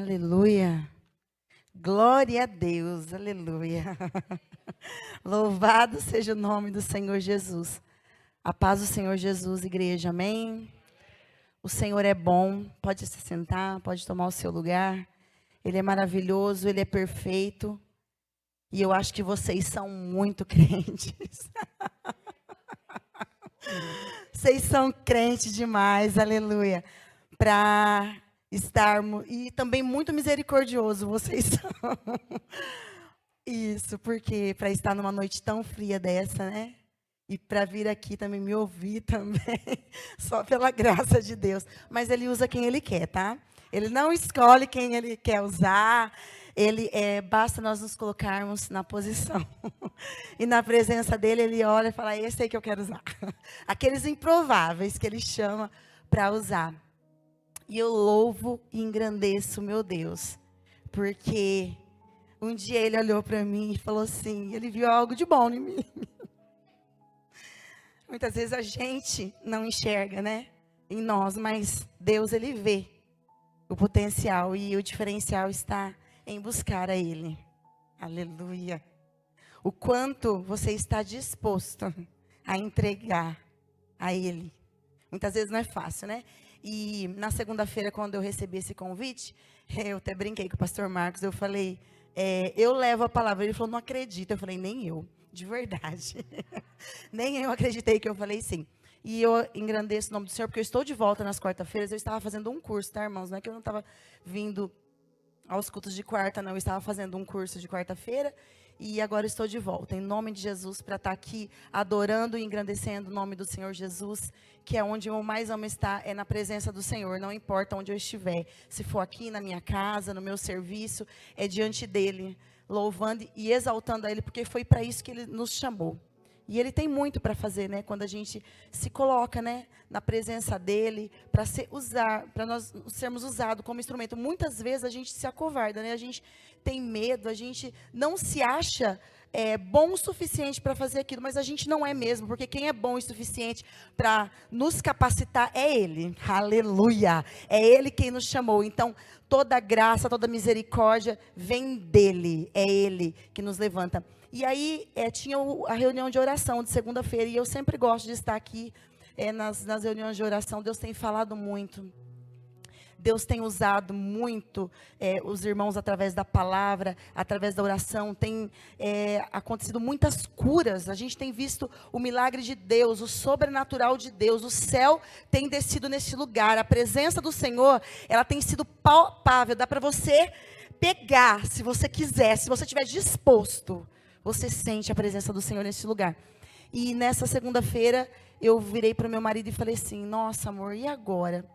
Aleluia. Glória a Deus. Aleluia. Louvado seja o nome do Senhor Jesus. A paz do Senhor Jesus, igreja. Amém. O Senhor é bom. Pode se sentar, pode tomar o seu lugar. Ele é maravilhoso, ele é perfeito. E eu acho que vocês são muito crentes. Vocês são crentes demais. Aleluia. Para estarmos, e também muito misericordioso vocês são. Isso, porque para estar numa noite tão fria dessa, né? E para vir aqui também me ouvir também, só pela graça de Deus. Mas ele usa quem ele quer, tá? Ele não escolhe quem ele quer usar. Basta nós nos colocarmos na posição. E na presença dele, ele olha e fala, esse aí que eu quero usar. Aqueles improváveis que ele chama para usar. E eu louvo e engrandeço meu Deus, porque um dia ele olhou para mim e falou assim, ele viu algo de bom em mim. Muitas vezes a gente não enxerga, né, em nós, mas Deus, ele vê o potencial e o diferencial está em buscar a Ele. Aleluia. O quanto você está disposto a entregar a Ele. Muitas vezes não é fácil, né? E na segunda-feira, quando eu recebi esse convite, eu até brinquei com o pastor Marcos, eu falei, eu levo a palavra. Ele falou, não acredito. Eu falei, nem eu, de verdade. Nem eu acreditei que eu falei sim. E eu engrandeço o nome do Senhor, porque eu estou de volta nas quarta-feiras. Eu estava fazendo um curso, tá, irmãos? Não é que eu não estava vindo aos cultos de quarta, não. Eu estava fazendo um curso de quarta-feira. E agora estou de volta, em nome de Jesus, para estar aqui adorando e engrandecendo o nome do Senhor Jesus, que é onde eu mais amo estar, é na presença do Senhor, não importa onde eu estiver. Se for aqui na minha casa, no meu serviço, é diante dEle, louvando e exaltando a Ele, porque foi para isso que Ele nos chamou. E Ele tem muito para fazer, né? Quando a gente se coloca, né, na presença dEle, para nós sermos usados como instrumento. Muitas vezes a gente se acovarda, né? A gente tem medo, a gente não se acha bom o suficiente para fazer aquilo, mas a gente não é mesmo, porque quem é bom o suficiente para nos capacitar é Ele. Aleluia! É Ele quem nos chamou. Então, toda graça, toda misericórdia vem dEle. É Ele que nos levanta. E aí, tinha a reunião de oração de segunda-feira, e eu sempre gosto de estar aqui nas reuniões de oração. Deus tem falado muito. Deus tem usado muito os irmãos através da palavra, através da oração. Tem acontecido muitas curas. A gente tem visto o milagre de Deus, o sobrenatural de Deus. O céu tem descido neste lugar. A presença do Senhor, ela tem sido palpável. Dá para você pegar, se você quiser, se você estiver disposto. Você sente a presença do Senhor neste lugar. E nessa segunda-feira, eu virei para o meu marido e falei assim, nossa amor, e agora?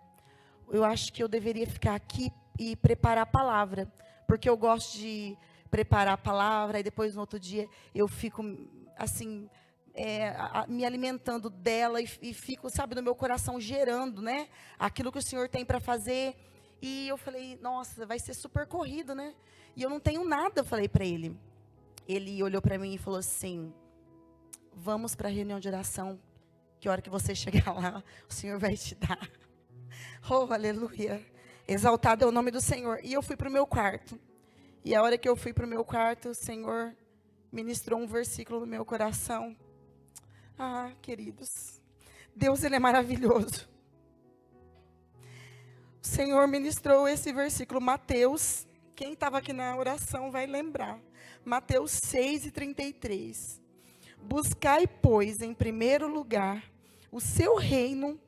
Eu acho que eu deveria ficar aqui e preparar a palavra. Porque eu gosto de preparar a palavra e depois no outro dia eu fico assim, me alimentando dela e fico, sabe, no meu coração gerando, né? Aquilo que o Senhor tem para fazer. E eu falei, nossa, vai ser super corrido, né? E eu não tenho nada, eu falei para ele. Ele olhou para mim e falou assim, vamos para a reunião de oração, que a hora que você chegar lá, o Senhor vai te dar. Oh, aleluia. Exaltado é o nome do Senhor. E eu fui para o meu quarto. E a hora que eu fui para o meu quarto, o Senhor ministrou um versículo no meu coração. Ah, queridos, Deus, Ele é maravilhoso. O Senhor ministrou esse versículo, Mateus. Quem estava aqui na oração vai lembrar. Mateus 6:33. Buscai, pois, em primeiro lugar, o seu reino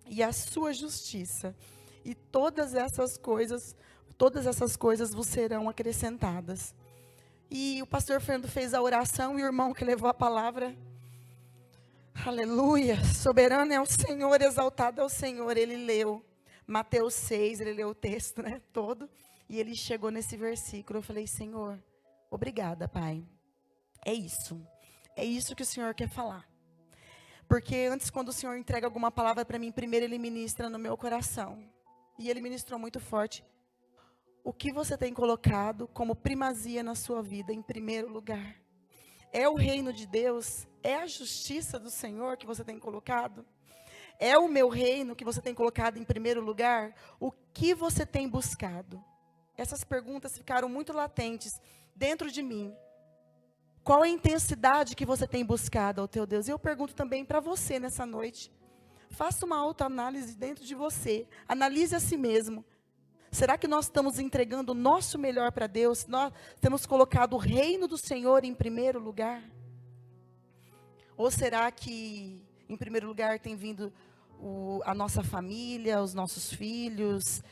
e a sua justiça, e todas essas coisas vos serão acrescentadas. E o pastor Fernando fez a oração, e o irmão que levou a palavra, aleluia, soberano é o Senhor, exaltado é o Senhor, ele leu Mateus 6, ele leu o texto, né, todo, e ele chegou nesse versículo. Eu falei, Senhor, obrigada, Pai. É isso que o Senhor quer falar. Porque antes, quando o Senhor entrega alguma palavra para mim, primeiro Ele ministra no meu coração. E Ele ministrou muito forte. O que você tem colocado como primazia na sua vida, em primeiro lugar? É o reino de Deus? É a justiça do Senhor que você tem colocado? É o meu reino que você tem colocado em primeiro lugar? O que você tem buscado? essas perguntas ficaram muito latentes dentro de mim. Qual a intensidade que você tem buscado ao teu Deus? E eu pergunto também para você nessa noite. Faça uma autoanálise dentro de você. Analise a si mesmo. Será que nós estamos entregando o nosso melhor para Deus? Nós temos colocado o reino do Senhor em primeiro lugar? Ou será que em primeiro lugar tem vindo a nossa família, os nossos filhos,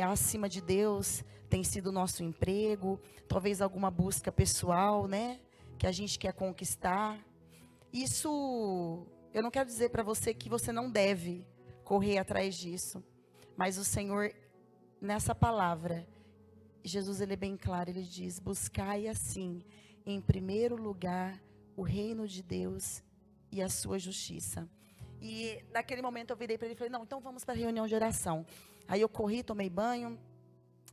acima de Deus tem sido o nosso emprego, talvez alguma busca pessoal, né? Que a gente quer conquistar. Isso, eu não quero dizer para você que você não deve correr atrás disso. Mas o Senhor, nessa palavra, Jesus, ele é bem claro, ele diz, buscai assim, em primeiro lugar, o reino de Deus e a sua justiça. E naquele momento eu virei para ele e falei, não, então vamos para a reunião de oração. Aí eu corri, tomei banho,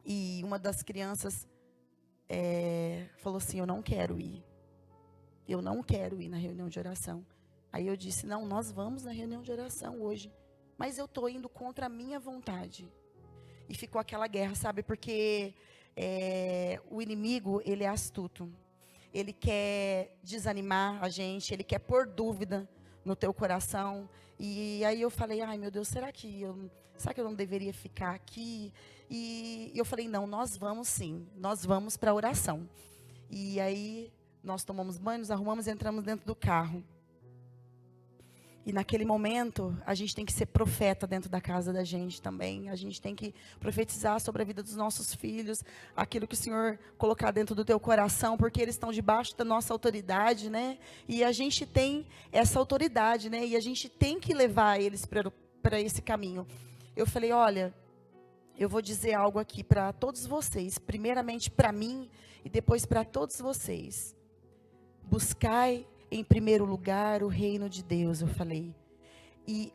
e uma das crianças falou assim, eu não quero ir. Eu não quero ir na reunião de oração. Aí eu disse, não, nós vamos na reunião de oração hoje. Mas eu estou indo contra a minha vontade. E ficou aquela guerra, sabe? Porque o inimigo, ele é astuto. Ele quer desanimar a gente, ele quer pôr dúvida no teu coração. E aí eu falei, ai meu Deus, será que eu não deveria ficar aqui? E eu falei, não, nós vamos sim, nós vamos para a oração. E aí nós tomamos banho, nos arrumamos e entramos dentro do carro. E naquele momento, a gente tem que ser profeta dentro da casa da gente também. A gente tem que profetizar sobre a vida dos nossos filhos, aquilo que o Senhor colocar dentro do teu coração, porque eles estão debaixo da nossa autoridade, né? E a gente tem essa autoridade, né? E a gente tem que levar eles para esse caminho. Eu falei, olha, eu vou dizer algo aqui para todos vocês, primeiramente para mim e depois para todos vocês. Buscai em primeiro lugar o reino de Deus, eu falei, e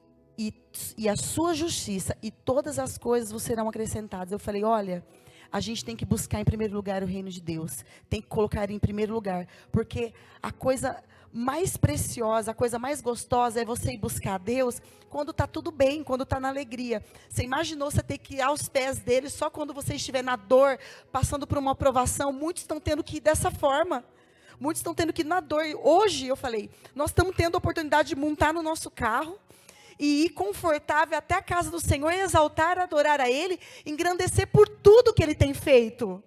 a sua justiça, e todas as coisas vos serão acrescentadas. Eu falei, olha, a gente tem que buscar em primeiro lugar o reino de Deus, tem que colocar ele em primeiro lugar, porque a coisa mais preciosa, a coisa mais gostosa é você ir buscar a Deus quando está tudo bem, quando está na alegria. Você imaginou você ter que ir aos pés dele só quando você estiver na dor, passando por uma provação? Muitos estão tendo que ir dessa forma. Muitos estão tendo que ir na dor. Hoje, eu falei, nós estamos tendo a oportunidade de montar no nosso carro e ir confortável até a casa do Senhor, exaltar, adorar a Ele, engrandecer por tudo que Ele tem feito.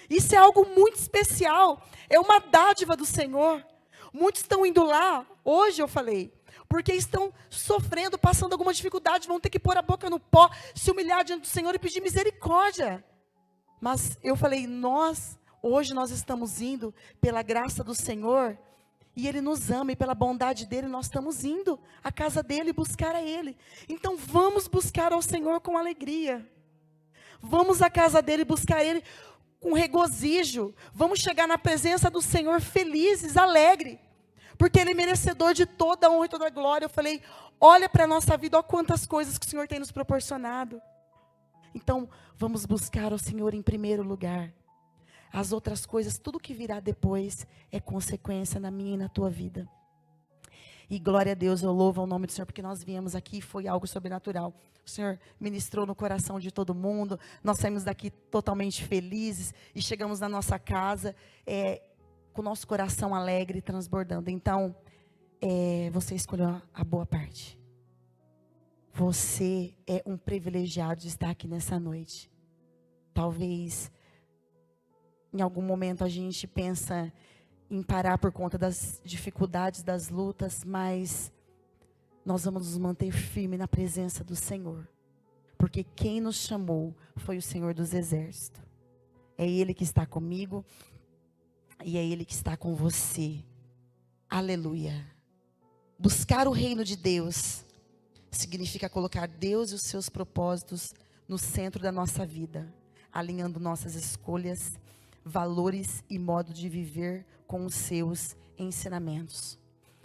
Isso é algo muito especial. É uma dádiva do Senhor. Muitos estão indo lá, hoje eu falei, porque estão sofrendo, passando alguma dificuldade, vão ter que pôr a boca no pó, se humilhar diante do Senhor e pedir misericórdia. Mas eu falei, hoje nós estamos indo pela graça do Senhor, e Ele nos ama, e pela bondade dEle, nós estamos indo à casa dEle, buscar a Ele. Então vamos buscar ao Senhor com alegria. Vamos à casa dEle, buscar Ele com regozijo. Vamos chegar na presença do Senhor felizes, alegres, porque Ele é merecedor de toda a honra e toda a glória. Eu falei, olha para a nossa vida, olha quantas coisas que o Senhor tem nos proporcionado. Então vamos buscar ao Senhor em primeiro lugar. As outras coisas, tudo que virá depois é consequência na minha e na tua vida. E glória a Deus, eu louvo ao nome do Senhor, porque nós viemos aqui e foi algo sobrenatural. O Senhor ministrou no coração de todo mundo, nós saímos daqui totalmente felizes e chegamos na nossa casa com o nosso coração alegre, transbordando. Então, você escolheu a boa parte. Você é um privilegiado de estar aqui nessa noite. Talvez em algum momento a gente pensa em parar por conta das dificuldades, das lutas, mas nós vamos nos manter firmes na presença do Senhor. Porque quem nos chamou foi o Senhor dos Exércitos. É Ele que está comigo e é Ele que está com você. Aleluia. Buscar o reino de Deus significa colocar Deus e os seus propósitos no centro da nossa vida, alinhando nossas escolhas, valores e modo de viver com os seus ensinamentos.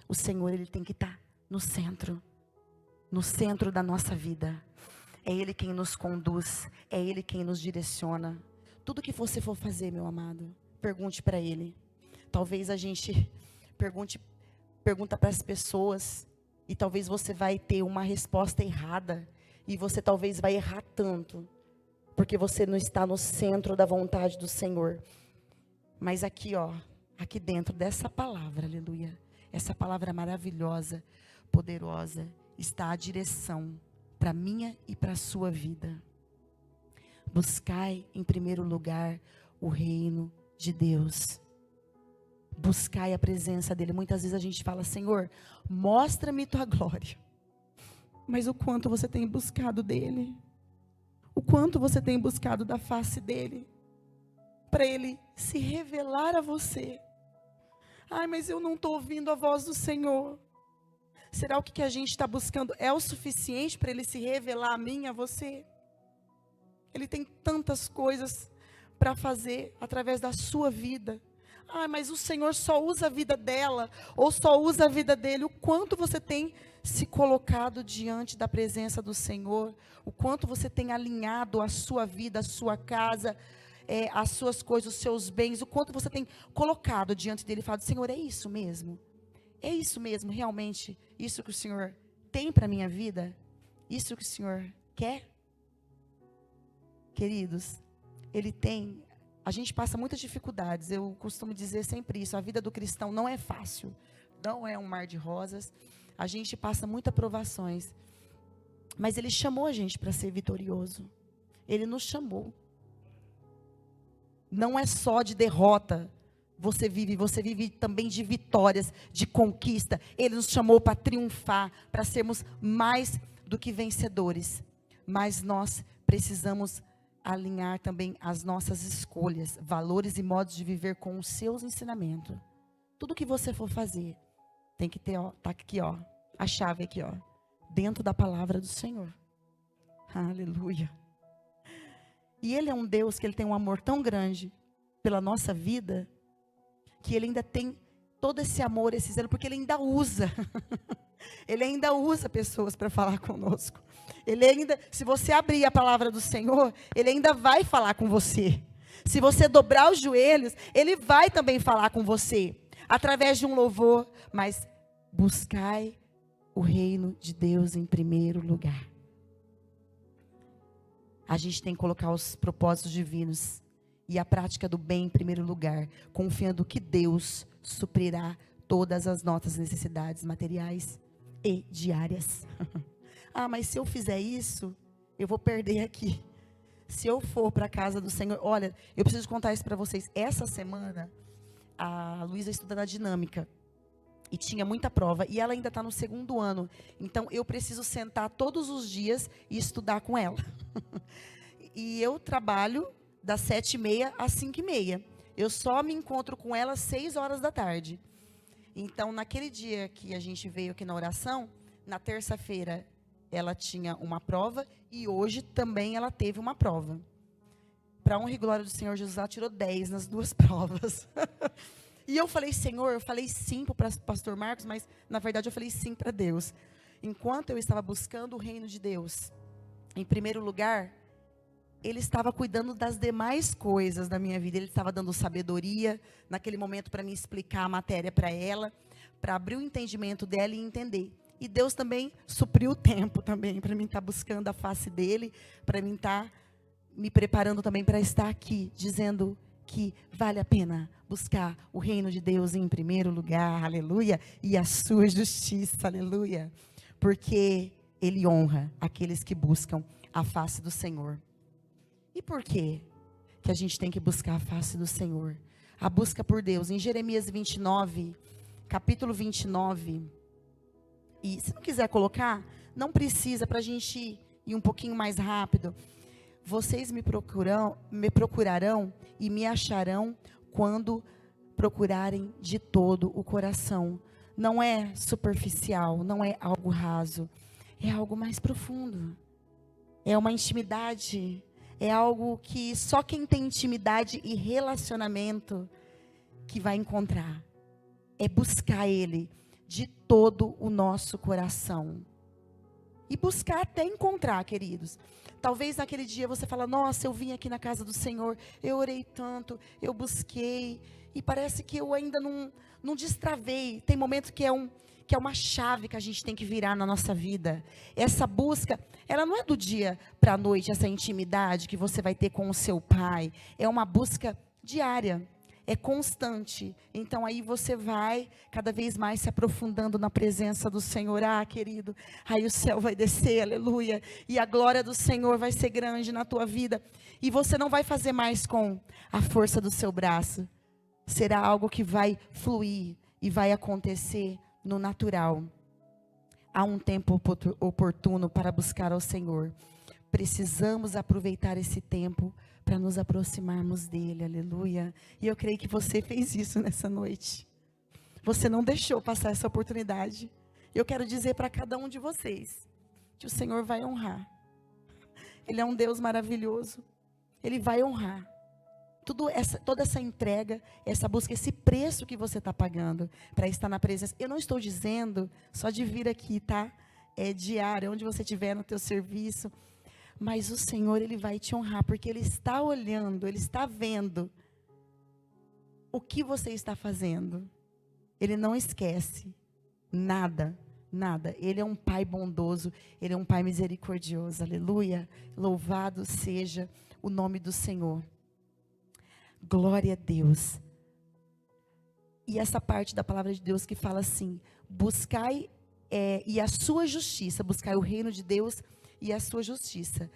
O Senhor, Ele tem que estar no centro da nossa vida. É Ele quem nos conduz, é Ele quem nos direciona. Tudo que você for fazer, meu amado, pergunte para Ele. Talvez a gente pergunta para as pessoas, e talvez você vai ter uma resposta errada, e você talvez vai errar tanto. porque você não está no centro da vontade do Senhor. Mas aqui, ó, aqui dentro dessa palavra, aleluia, essa palavra maravilhosa, poderosa, está a direção para a minha e para a sua vida. Buscai em primeiro lugar o reino de Deus. Buscai a presença dele. Muitas vezes a gente fala: Senhor, mostra-me tua glória. Mas o quanto você tem buscado dele? O quanto você tem buscado da face dele? Para ele se revelar a você. Ai, mas eu não estou ouvindo a voz do Senhor. Será o que a gente está buscando é o suficiente para ele se revelar a mim e a você? Ele tem tantas coisas para fazer através da sua vida. Ah, mas o Senhor só usa a vida dela, ou só usa a vida dele. O quanto você tem se colocado diante da presença do Senhor, o quanto você tem alinhado a sua vida, a sua casa, as suas coisas, os seus bens, o quanto você tem colocado diante dele e falado: Senhor, é isso mesmo? É isso mesmo, realmente, isso que o Senhor tem para a minha vida? Isso que o Senhor quer? Queridos, ele tem... A gente passa muitas dificuldades, eu costumo dizer sempre isso: a vida do cristão não é fácil, não é um mar de rosas, a gente passa muitas provações, mas ele chamou a gente para ser vitorioso, ele nos chamou, não é só de derrota, você vive também de vitórias, de conquista, ele nos chamou para triunfar, para sermos mais do que vencedores, mas nós precisamos alinhar também as nossas escolhas, valores e modos de viver com os seus ensinamentos. Tudo que você for fazer, tem que ter, ó, tá aqui, ó, a chave aqui, ó, dentro da palavra do Senhor. Aleluia. E ele é um Deus que ele tem um amor tão grande pela nossa vida, que ele ainda tem todo esse amor, esse zelo, porque ele ainda usa. Ele ainda usa pessoas para falar conosco. Ele ainda, se você abrir a palavra do Senhor, ele ainda vai falar com você. Se você dobrar os joelhos, ele vai também falar com você, através de um louvor. Mas buscai o reino de Deus em primeiro lugar. A gente tem que colocar os propósitos divinos e a prática do bem em primeiro lugar, confiando que Deus suprirá todas as nossas necessidades materiais e diárias. Ah, mas se eu fizer isso, eu vou perder aqui. Se eu for para a casa do Senhor, olha, eu preciso contar isso para vocês. Essa semana, a Luísa estuda na Dinâmica e tinha muita prova, e ela ainda está no 2º ano. Então, eu preciso sentar todos os dias e estudar com ela. E eu trabalho das 7h30 às 5h30. Eu só me encontro com ela às 6 horas da tarde. Então, naquele dia que a gente veio aqui na oração, na terça-feira, ela tinha uma prova, e hoje também ela teve uma prova. Para honra e glória do Senhor Jesus, ela tirou 10 nas 2 provas. E eu falei: Senhor, eu falei sim para o pastor Marcos, mas na verdade eu falei sim para Deus. Enquanto eu estava buscando o reino de Deus, em primeiro lugar, ele estava cuidando das demais coisas da minha vida. Ele estava dando sabedoria naquele momento para me explicar a matéria para ela, para abrir o entendimento dela e entender. E Deus também supriu o tempo também para mim estar buscando a face dele, para mim estar me preparando também para estar aqui, dizendo que vale a pena buscar o reino de Deus em primeiro lugar, aleluia, e a sua justiça, aleluia, porque ele honra aqueles que buscam a face do Senhor. E por quê que a gente tem que buscar a face do Senhor? A busca por Deus, em Jeremias 29, capítulo 29, e se não quiser colocar, não precisa, para a gente ir um pouquinho mais rápido. Vocês me procurarão e me acharão quando procurarem de todo o coração. Não é superficial, não é algo raso, é algo mais profundo. É uma intimidade, é algo que só quem tem intimidade e relacionamento que vai encontrar. É buscar Ele de todo o nosso coração. E buscar até encontrar, queridos. Talvez naquele dia você fala, nossa, eu vim aqui na casa do Senhor, eu orei tanto, eu busquei, e parece que eu ainda não destravei. Tem momento que é uma chave que a gente tem que virar na nossa vida. Essa busca, ela não é do dia para a noite, essa intimidade que você vai ter com o seu pai. É uma busca diária. É constante. Então aí você vai cada vez mais se aprofundando na presença do Senhor. Ah, querido, aí o céu vai descer, aleluia. E a glória do Senhor vai ser grande na tua vida. E você não vai fazer mais com a força do seu braço. Será algo que vai fluir e vai acontecer no natural. Há um tempo oportuno para buscar ao Senhor. Precisamos aproveitar esse tempo para nos aproximarmos dele, aleluia. E eu creio que você fez isso nessa noite. Você não deixou passar essa oportunidade. Eu quero dizer para cada um de vocês que o Senhor vai honrar. Ele é um Deus maravilhoso. Ele vai honrar toda essa entrega, essa busca, esse preço que você está pagando para estar na presença. Eu não estou dizendo só de vir aqui, tá? É diário, onde você estiver no teu serviço. Mas o Senhor, Ele vai te honrar, porque Ele está olhando, Ele está vendo o que você está fazendo. Ele não esquece nada, nada. Ele é um Pai bondoso, Ele é um Pai misericordioso, aleluia. Louvado seja o nome do Senhor. Glória a Deus. E essa parte da palavra de Deus que fala assim, buscai e a sua justiça, buscai o reino de Deus e a sua justiça.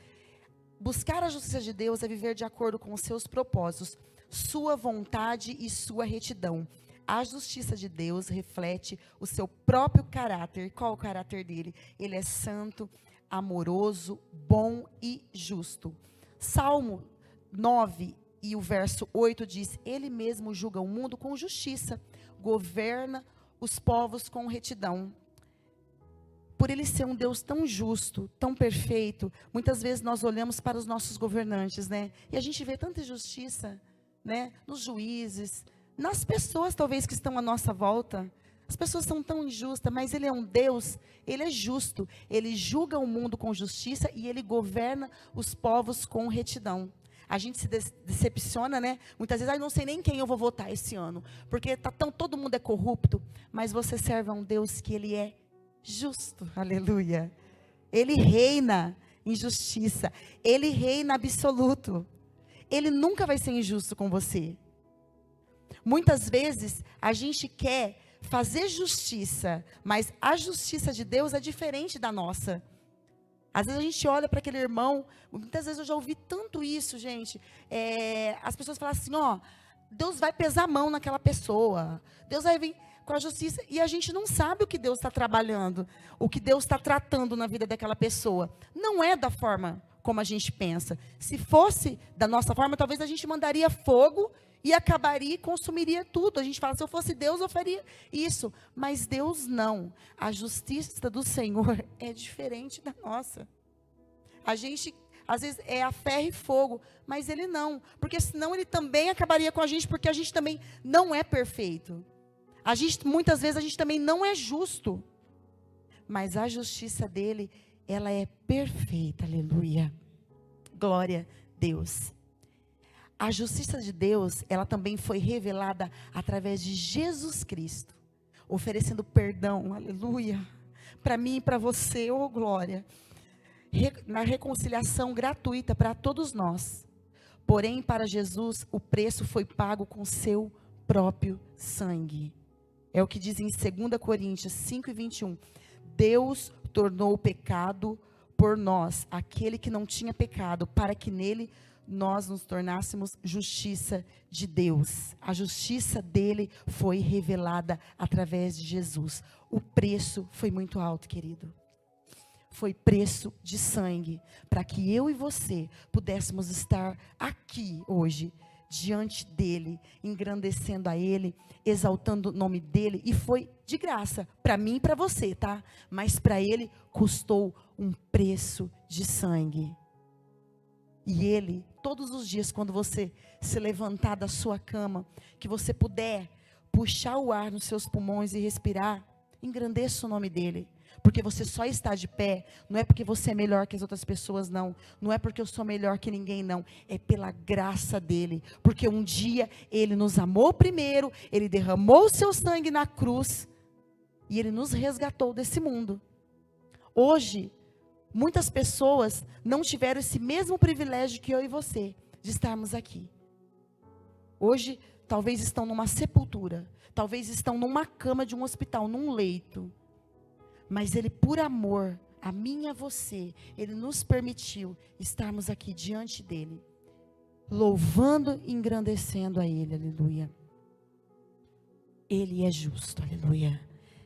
Buscar a justiça de Deus é viver de acordo com os seus propósitos, sua vontade e sua retidão. A justiça de Deus reflete o seu próprio caráter. Qual o caráter dele? Ele é santo, amoroso, bom e justo. Salmo 9 e o verso 8 diz, ele mesmo julga o mundo com justiça, governa os povos com retidão. Por ele ser um Deus tão justo, tão perfeito, muitas vezes nós olhamos para os nossos governantes, né? E a gente vê tanta injustiça, né? Nos juízes, nas pessoas talvez que estão à nossa volta. As pessoas são tão injustas, mas ele é um Deus, ele é justo. Ele julga o mundo com justiça e ele governa os povos com retidão. A gente se decepciona, né? Muitas vezes, não sei nem quem eu vou votar esse ano, porque todo mundo é corrupto, mas você serve a um Deus que ele é justo, aleluia. Ele reina em justiça, ele reina absoluto. Ele nunca vai ser injusto com você. Muitas vezes a gente quer fazer justiça, mas a justiça de Deus é diferente da nossa. Às vezes a gente olha para aquele irmão, muitas vezes eu já ouvi tanto isso, gente. As pessoas falam assim, Deus vai pesar a mão naquela pessoa, Deus vai vir com a justiça, e a gente não sabe o que Deus está trabalhando, o que Deus está tratando na vida daquela pessoa. Não é da forma como a gente pensa. Se fosse da nossa forma, talvez a gente mandaria fogo e acabaria e consumiria tudo. A gente fala, se eu fosse Deus, eu faria isso. Mas Deus não. A justiça do Senhor é diferente da nossa. A gente, às vezes, é a ferro e fogo, mas Ele não. Porque senão Ele também acabaria com a gente, porque a gente também não é perfeito. Muitas vezes a gente também não é justo. Mas a justiça dEle, ela é perfeita, aleluia. Glória a Deus. A justiça de Deus, ela também foi revelada através de Jesus Cristo, oferecendo perdão, aleluia, para mim e para você, oh glória, na reconciliação gratuita para todos nós. Porém, para Jesus, o preço foi pago com seu próprio sangue. É o que diz em 2 Coríntios 5:21. Deus tornou o pecado por nós, aquele que não tinha pecado, para que nele nós nos tornássemos justiça de Deus. A justiça dele foi revelada através de Jesus. O preço foi muito alto, querido. Foi preço de sangue, para que eu e você pudéssemos estar aqui hoje, diante dele, engrandecendo a ele, exaltando o nome dele, e foi de graça, para mim e para você, tá? Mas para ele custou um preço de sangue. E ele, todos os dias, quando você se levantar da sua cama, que você puder puxar o ar nos seus pulmões e respirar, engrandeça o nome dele. Porque você só está de pé, não é porque você é melhor que as outras pessoas, não. Não é porque eu sou melhor que ninguém, não. É pela graça dele. Porque um dia ele nos amou primeiro, ele derramou o seu sangue na cruz e ele nos resgatou desse mundo. Hoje, muitas pessoas não tiveram esse mesmo privilégio que eu e você, de estarmos aqui. Hoje, talvez estão numa sepultura, talvez estão numa cama de um hospital, num leito. Mas ele, por amor a mim e a você, ele nos permitiu estarmos aqui diante dele, louvando e engrandecendo a ele, aleluia. Ele é justo, aleluia.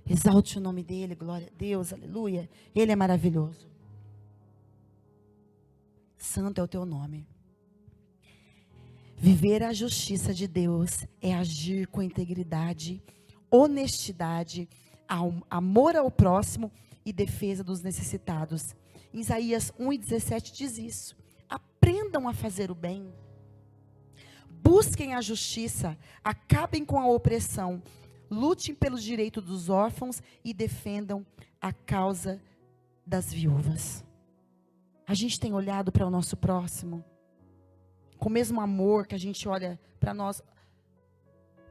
Exalte o nome dele, glória a Deus, aleluia. Ele é maravilhoso. Santo é o teu nome. Viver a justiça de Deus é agir com integridade, honestidade, amor ao próximo e defesa dos necessitados. Em Isaías 1:17 diz isso. Aprendam a fazer o bem. Busquem a justiça, acabem com a opressão, lutem pelo direito dos órfãos e defendam a causa das viúvas. A gente tem olhado para o nosso próximo com o mesmo amor que a gente olha para nós,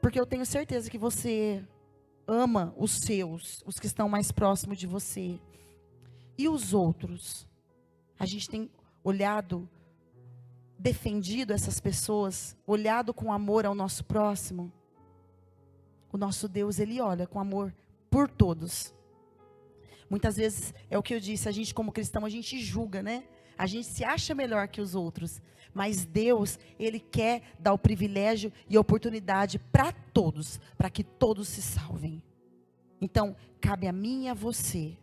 porque eu tenho certeza que você ama os seus, os que estão mais próximos de você. E os outros? A gente tem olhado, defendido essas pessoas, olhado com amor ao nosso próximo. O nosso Deus, ele olha com amor por todos. Muitas vezes, é o que eu disse, a gente como cristão, a gente julga, né? A gente se acha melhor que os outros. Mas Deus, ele quer dar o privilégio e a oportunidade para todos, para que todos se salvem. Então, cabe a mim e a você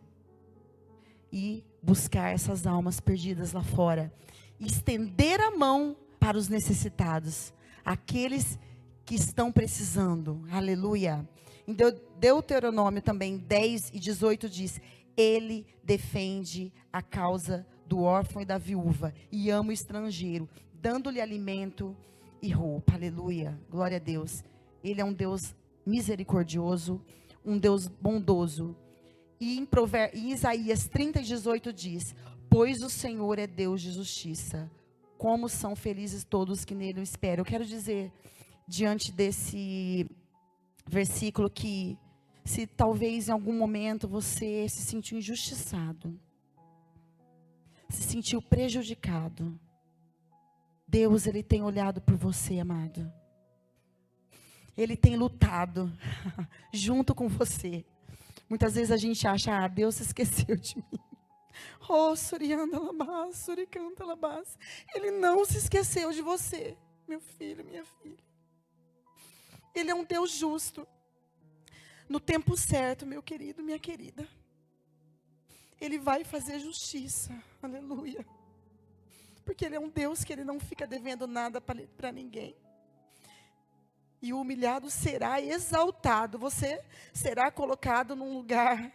ir buscar essas almas perdidas lá fora. Estender a mão para os necessitados, aqueles que estão precisando. Aleluia. Em Deuteronômio também 10:18 diz: ele defende a causa do órfão e da viúva e ama o estrangeiro, dando-lhe alimento e roupa. Aleluia. Glória a Deus. Ele é um Deus misericordioso, um Deus bondoso. E em Isaías 30:18 diz: pois o Senhor é Deus de justiça, como são felizes todos que nele o esperam. Eu quero dizer, diante desse versículo, que se talvez em algum momento você se sentiu injustiçado, se sentiu prejudicado, Deus, ele tem olhado por você, amado. Ele tem lutado junto com você. Muitas vezes a gente acha, Deus se esqueceu de mim. Oh, surianda labás, suricanta labás. Ele não se esqueceu de você, meu filho, minha filha. Ele é um Deus justo. No tempo certo, meu querido, minha querida. Ele vai fazer justiça. Aleluia. Porque ele é um Deus que ele não fica devendo nada para ninguém. E o humilhado será exaltado. Você será colocado num lugar,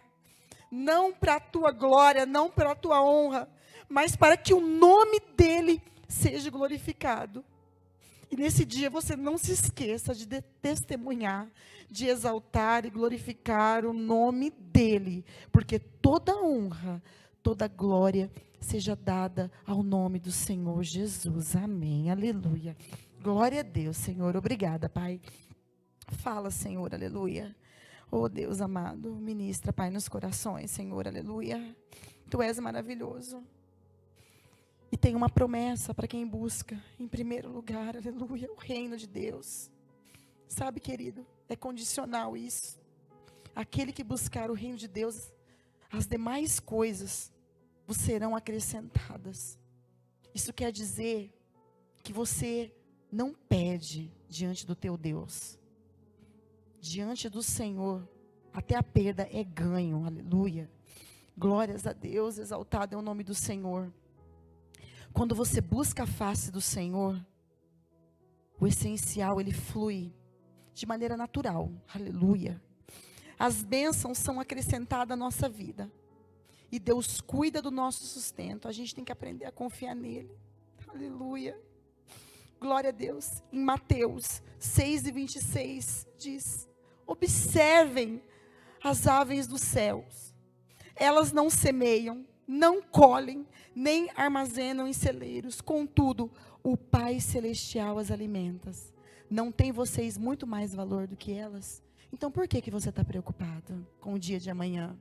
não para a tua glória, não para a tua honra, mas para que o nome dele seja glorificado. E nesse dia você não se esqueça de testemunhar, de exaltar e glorificar o nome dele, porque toda honra, toda glória seja dada ao nome do Senhor Jesus. Amém. Aleluia. Glória a Deus, Senhor. Obrigada, Pai. Fala, Senhor. Aleluia. Oh, Deus amado, ministra, Pai, nos corações, Senhor. Aleluia. Tu és maravilhoso. E tem uma promessa para quem busca, em primeiro lugar, aleluia, o reino de Deus. Sabe, querido, é condicional isso. Aquele que buscar o reino de Deus, as demais coisas vos serão acrescentadas. Isso quer dizer que você não pede diante do teu Deus. Diante do Senhor, até a perda é ganho, aleluia. Glórias a Deus, exaltado é o nome do Senhor. Quando você busca a face do Senhor, o essencial, ele flui de maneira natural, aleluia. As bênçãos são acrescentadas à nossa vida. E Deus cuida do nosso sustento. A gente tem que aprender a confiar nele, aleluia. Glória a Deus. Em Mateus 6:26 diz: observem as aves dos céus. Elas não semeiam, não colhem, nem armazenam em celeiros. Contudo, o Pai Celestial as alimenta. Não tem vocês muito mais valor do que elas? Então por que você está preocupado com o dia de amanhã?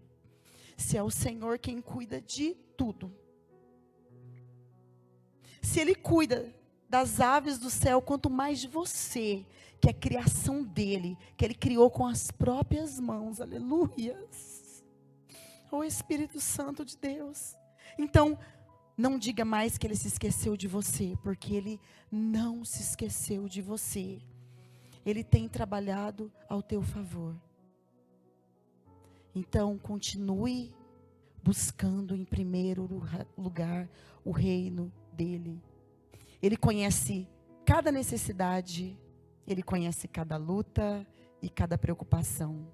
Se é o Senhor quem cuida de tudo. Se Ele cuida das aves do céu, quanto mais de você, que é criação dEle, que Ele criou com as próprias mãos. Aleluias. O Espírito Santo de Deus. Então, não diga mais que Ele se esqueceu de você, porque Ele não se esqueceu de você. Ele tem trabalhado ao teu favor. Então, continue buscando em primeiro lugar o reino dEle. Ele conhece cada necessidade, Ele conhece cada luta e cada preocupação.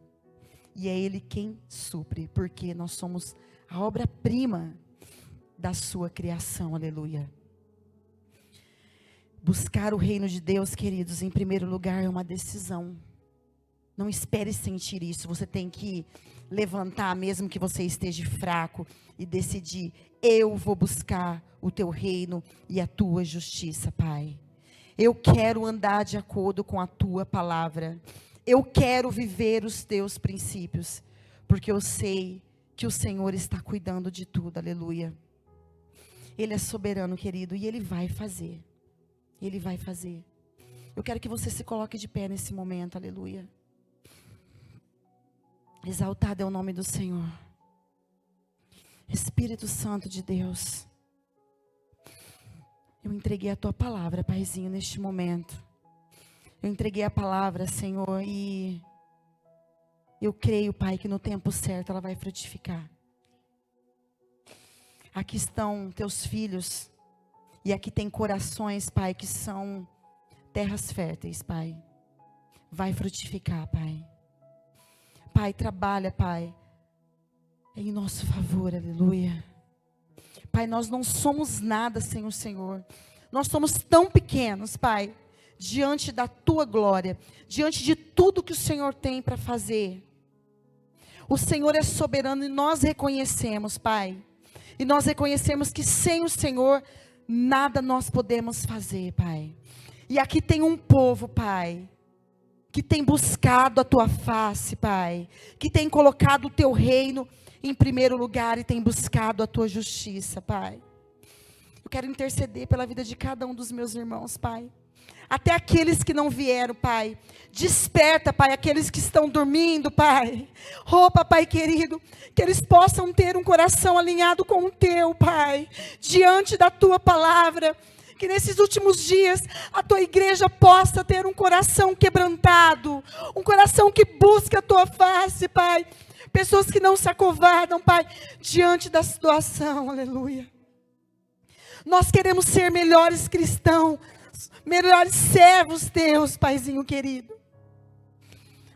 E é Ele quem supre, porque nós somos a obra-prima da sua criação, aleluia. Buscar o reino de Deus, queridos, em primeiro lugar é uma decisão. Não espere sentir isso, você tem que levantar, mesmo que você esteja fraco, e decidir: eu vou buscar o teu reino e a tua justiça, Pai. Eu quero andar de acordo com a tua palavra. Eu quero viver os teus princípios, porque eu sei que o Senhor está cuidando de tudo, aleluia. Ele é soberano, querido, e Ele vai fazer. Ele vai fazer. Eu quero que você se coloque de pé nesse momento, aleluia. Exaltado é o nome do Senhor. Espírito Santo de Deus, eu entreguei a tua palavra, Paizinho, neste momento. Eu entreguei a palavra, Senhor, e eu creio, Pai, que no tempo certo ela vai frutificar. Aqui estão teus filhos, e aqui tem corações, Pai, que são terras férteis, Pai. Vai frutificar, Pai. Pai, trabalha, Pai, em nosso favor, aleluia. Pai, nós não somos nada sem o Senhor. Nós somos tão pequenos, Pai, diante da tua glória, diante de tudo que o Senhor tem para fazer. O Senhor é soberano e nós reconhecemos, Pai. E nós reconhecemos que sem o Senhor, nada nós podemos fazer, Pai. E aqui tem um povo, Pai, que tem buscado a tua face, Pai, que tem colocado o teu reino em primeiro lugar e tem buscado a tua justiça, Pai. Eu quero interceder pela vida de cada um dos meus irmãos, Pai. Até aqueles que não vieram, Pai. Desperta, Pai, aqueles que estão dormindo, Pai. Oh, Papai querido, que eles possam ter um coração alinhado com o teu, Pai, diante da tua palavra. Que nesses últimos dias a tua igreja possa ter um coração quebrantado, um coração que busca a tua face, Pai. Pessoas que não se acovardam, Pai, diante da situação, aleluia. Nós queremos ser melhores cristãos, melhores servos teus, Paizinho querido.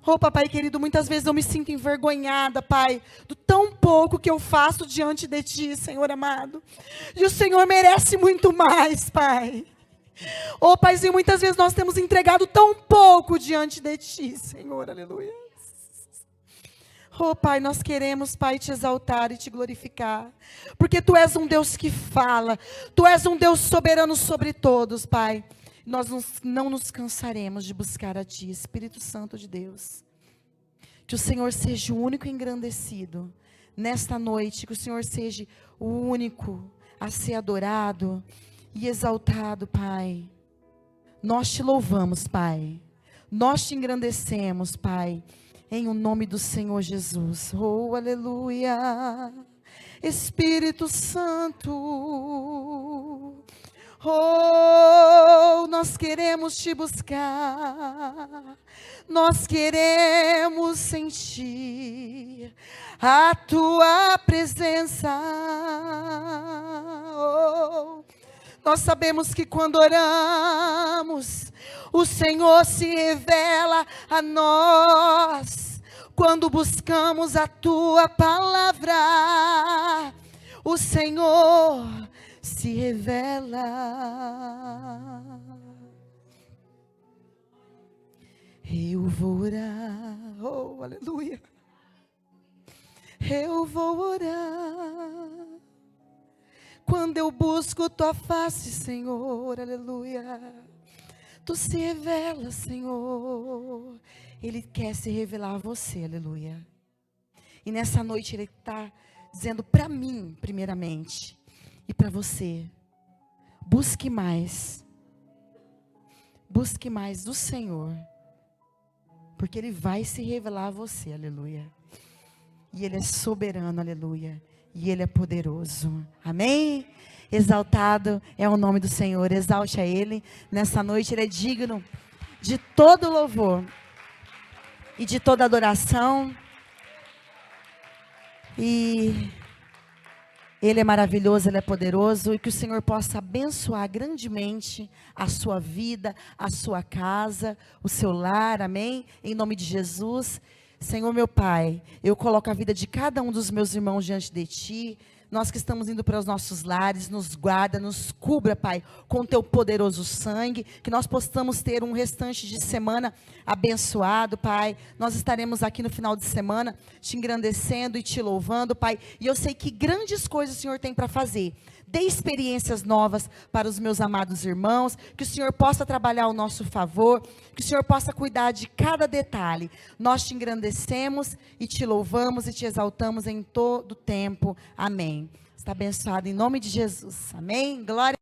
Oh, Papai querido, muitas vezes eu me sinto envergonhada, Pai, do tão pouco que eu faço diante de Ti, Senhor amado. E o Senhor merece muito mais, Pai. Oh, Paizinho, muitas vezes nós temos entregado tão pouco diante de Ti, Senhor, aleluia. Oh, Pai, nós queremos, Pai, Te exaltar e Te glorificar. Porque Tu és um Deus que fala. Tu és um Deus soberano sobre todos, Pai. Nós não nos cansaremos de buscar a Ti, Espírito Santo de Deus. Que o Senhor seja o único engrandecido nesta noite. Que o Senhor seja o único a ser adorado e exaltado, Pai. Nós Te louvamos, Pai. Nós Te engrandecemos, Pai. Em o nome do Senhor Jesus. Oh, aleluia. Espírito Santo. Oh, nós queremos Te buscar. Nós queremos sentir a Tua presença. Oh, nós sabemos que quando oramos, o Senhor se revela a nós. Quando buscamos a Tua palavra, o Senhor se revela. Eu vou orar, oh, aleluia. Eu vou orar. Quando eu busco tua face, Senhor, aleluia. Tu se revela, Senhor. Ele quer se revelar a você, aleluia. E nessa noite Ele está dizendo para mim, primeiramente, e para você: busque mais do Senhor, porque Ele vai se revelar a você, aleluia. E Ele é soberano, aleluia. E Ele é poderoso, amém? Exaltado é o nome do Senhor, exalte a Ele. Nessa noite Ele é digno de todo louvor e de toda adoração. E Ele é maravilhoso, Ele é poderoso. E que o Senhor possa abençoar grandemente a sua vida, a sua casa, o seu lar, amém? Em nome de Jesus. Senhor meu Pai, eu coloco a vida de cada um dos meus irmãos diante de Ti. Nós que estamos indo para os nossos lares, nos guarda, nos cubra, Pai, com Teu poderoso sangue, que nós possamos ter um restante de semana abençoado, Pai. Nós estaremos aqui no final de semana, Te engrandecendo e Te louvando, Pai, e eu sei que grandes coisas o Senhor tem para fazer. Dê experiências novas para os meus amados irmãos, que o Senhor possa trabalhar ao nosso favor, que o Senhor possa cuidar de cada detalhe. Nós Te engrandecemos e Te louvamos e Te exaltamos em todo o tempo. Amém. Está abençoado em nome de Jesus. Amém. Glória.